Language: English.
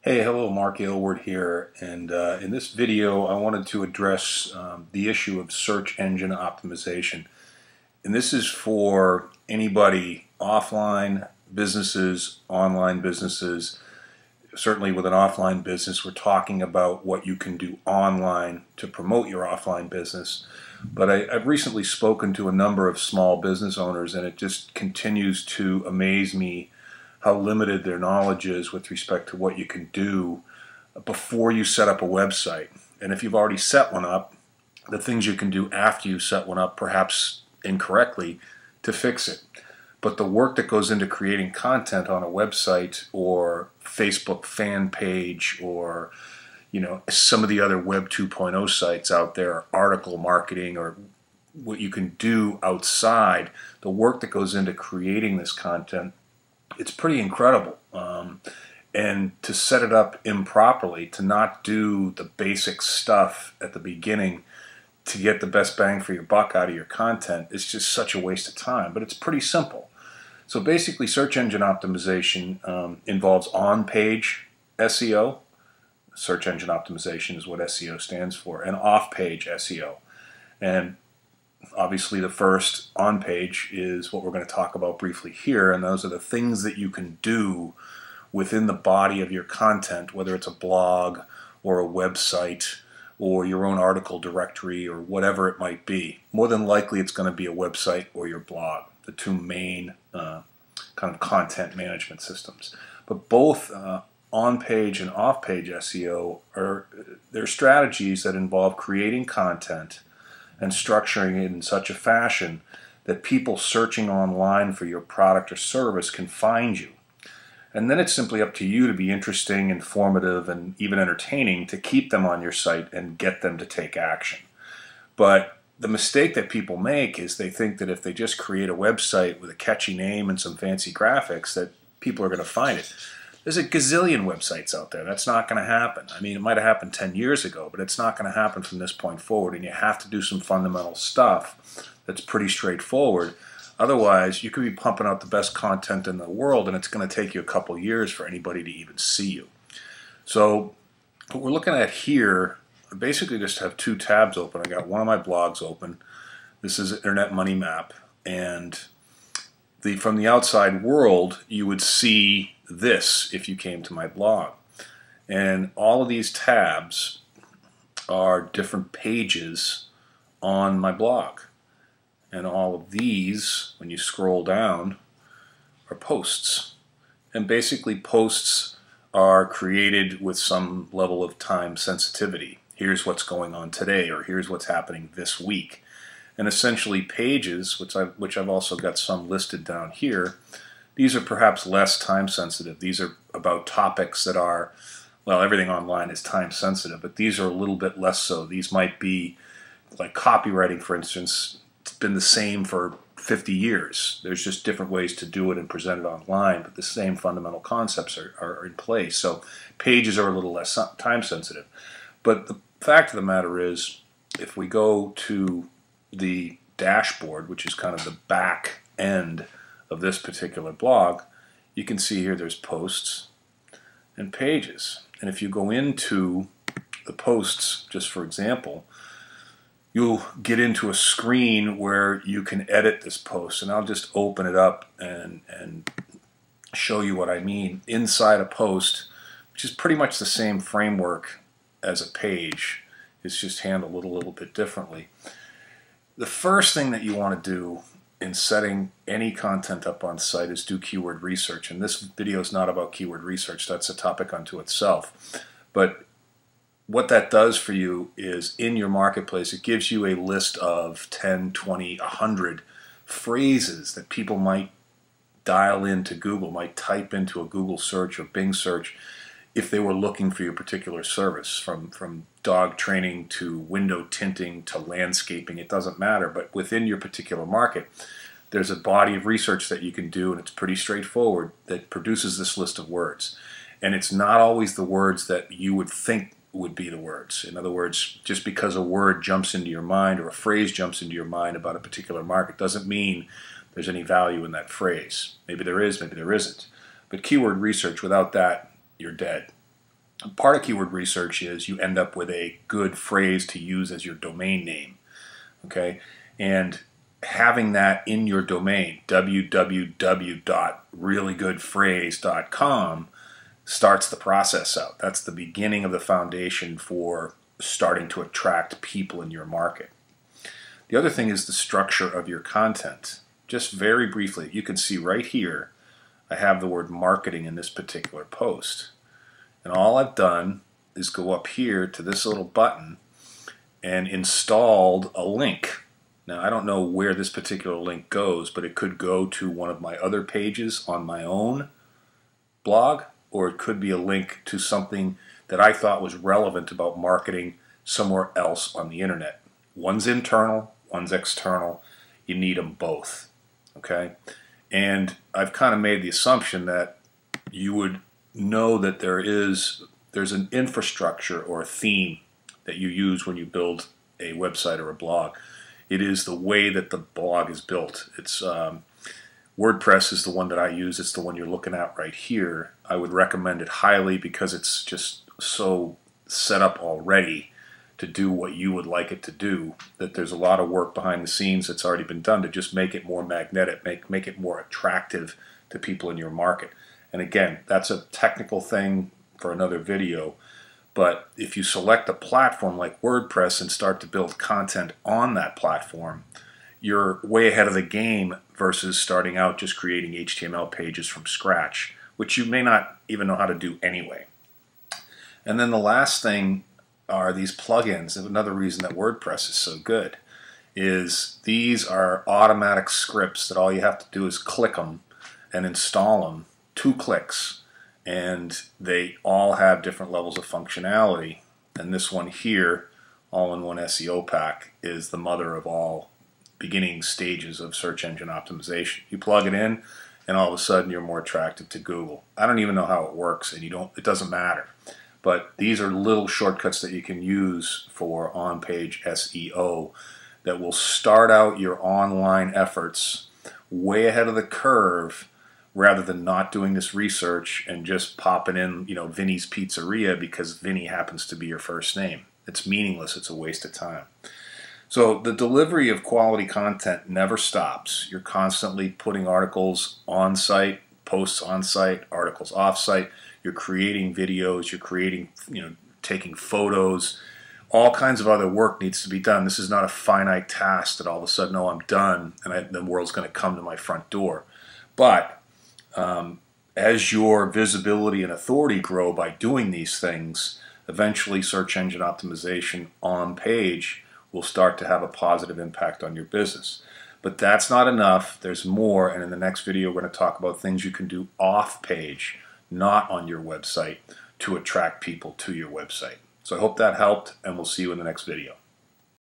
Hey, hello, Mark Aylward here, and in this video I wanted to address the issue of search engine optimization. And this is for anybody, offline businesses, online businesses. Certainly with an offline business, we're talking about what you can do online to promote your offline business. But I've recently spoken to a number of small business owners, and it just continues to amaze me how limited their knowledge is with respect to what you can do before you set up a website. And if you've already set one up, the things you can do after you set one up, perhaps incorrectly, to fix it. But the work that goes into creating content on a website or Facebook fan page or some of the other Web 2.0 sites out there, article marketing, or what you can do outside, the work that goes into creating this content, it's pretty incredible. And to set it up improperly, to not do the basic stuff at the beginning to get the best bang for your buck out of your content, is just such a waste of time. But it's pretty simple. So basically, search engine optimization involves on-page SEO. Search engine optimization is what SEO stands for, and off-page SEO. And obviously the first on-page is what we're going to talk about briefly here, and those are the things that you can do within the body of your content, whether it's a blog or a website or your own article directory or whatever it might be. More than likely it's going to be a website or your blog, the two main kind of content management systems. But both on-page and off-page SEO they're strategies that involve creating content and structuring it in such a fashion that people searching online for your product or service can find you. And then it's simply up to you to be interesting, informative, and even entertaining to keep them on your site and get them to take action. But the mistake that people make is they think that if they just create a website with a catchy name and some fancy graphics that people are going to find it. There's a gazillion websites out there. That's not going to happen. I mean, it might have happened 10 years ago, but it's not going to happen from this point forward, and you have to do some fundamental stuff that's pretty straightforward. Otherwise, you could be pumping out the best content in the world, and it's going to take you a couple years for anybody to even see you. So what we're looking at here, I basically just have two tabs open. I got one of my blogs open. This is Internet Money Map, and from the outside world, you would see this if you came to my blog. And all of these tabs are different pages on my blog. And all of these, when you scroll down, are posts. And basically posts are created with some level of time sensitivity. Here's what's going on today, or here's what's happening this week. And essentially pages, which I've also got some listed down here, these are perhaps less time sensitive. These are about topics that are, well, everything online is time sensitive, but these are a little bit less so. These might be like copywriting, for instance. It's been the same for 50 years. There's just different ways to do it and present it online, but the same fundamental concepts are in place. So pages are a little less time sensitive. But the fact of the matter is, if we go to the dashboard, which is kind of the back end of this particular blog, you can see here there's posts and pages. And if you go into the posts, just for example, you'll get into a screen where you can edit this post. And I'll just open it up and show you what I mean. Inside a post, which is pretty much the same framework as a page, it's just handled a little bit differently. The first thing that you want to do in setting any content up on site is do keyword research. And this video is not about keyword research. That's a topic unto itself. But what that does for you is, in your marketplace, it gives you a list of 10, 20, 100 phrases that people might dial into Google, might type into a Google search or Bing search if they were looking for your particular service, from dog training to window tinting to landscaping. It doesn't matter, but within your particular market, there's a body of research that you can do, and it's pretty straightforward, that produces this list of words. And it's not always the words that you would think would be the words. In other words, just because a word jumps into your mind or a phrase jumps into your mind about a particular market doesn't mean there's any value in that phrase. Maybe there is, maybe there isn't. But keyword research, without that, you're dead. Part of keyword research is you end up with a good phrase to use as your domain name, okay? And having that in your domain, www.reallygoodphrase.com, starts the process out. That's the beginning of the foundation for starting to attract people in your market. The other thing is the structure of your content. Just very briefly, you can see right here, I have the word marketing in this particular post. And all I've done is go up here to this little button and installed a link. Now, I don't know where this particular link goes, but it could go to one of my other pages on my own blog, or it could be a link to something that I thought was relevant about marketing somewhere else on the internet. One's internal, one's external. You need them both, okay? And I've kind of made the assumption that you would know that there's an infrastructure or a theme that you use when you build a website or a blog. It is the way that the blog is built. It's WordPress is the one that I use. It's the one you're looking at right here. I would recommend it highly because it's just so set up already to do what you would like it to do, that there's a lot of work behind the scenes that's already been done to just make it more magnetic, make it more attractive to people in your market. And again, that's a technical thing for another video, but if you select a platform like WordPress and start to build content on that platform, you're way ahead of the game versus starting out just creating HTML pages from scratch, which you may not even know how to do anyway. And then the last thing are these plugins. And another reason that WordPress is so good is these are automatic scripts that all you have to do is click them and install them. 2 clicks, and they all have different levels of functionality. And this one here, all-in-one SEO pack, is the mother of all beginning stages of search engine optimization. You plug it in, and all of a sudden you're more attractive to Google. I don't even know how it works, and it doesn't matter. But these are little shortcuts that you can use for on-page SEO that will start out your online efforts way ahead of the curve, rather than not doing this research and just popping in, Vinny's Pizzeria because Vinny happens to be your first name. It's meaningless. It's a waste of time. So the delivery of quality content never stops. You're constantly putting articles on site, posts on site, articles off site. You're creating videos. You're creating, taking photos. All kinds of other work needs to be done. This is not a finite task that all of a sudden, oh, I'm done, and the world's going to come to my front door. But as your visibility and authority grow by doing these things, eventually search engine optimization on page will start to have a positive impact on your business. But that's not enough. There's more, and in the next video we're going to talk about things you can do off page, not on your website, to attract people to your website. So I hope that helped, and we'll see you in the next video.